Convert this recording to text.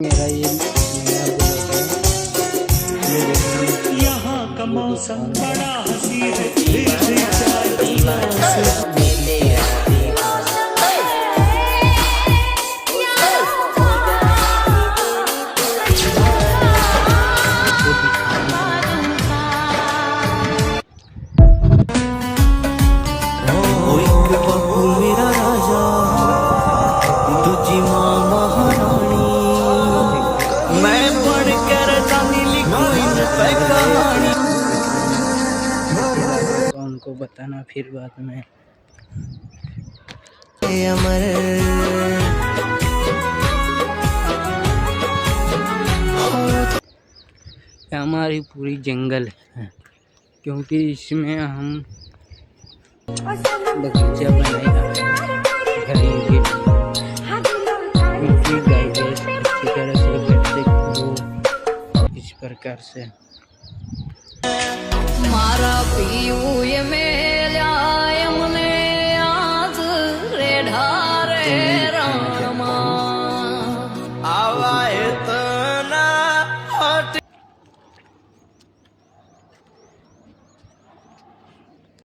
मेरा ये नया ब्लॉग है। ये देखिए यहाँ का मौसम बड़ा हसी है, फिर भी चाय पीना से आपको दिखाना मेरा राजा तुझी माँ महारानी मैं पढ़ कर जानी लिखूं इन पे कहानी। तो उनको बताना फिर बाद में। अमर हमारी पूरी जंगल है, क्योंकि इसमें हम बगीचा बनाया करेंगे, क्योंकि गाय भैंस अच्छी तरह से बैठते वो इस प्रकार से। मारा पीऊ ये मेल्या यमुने आज रे ढारे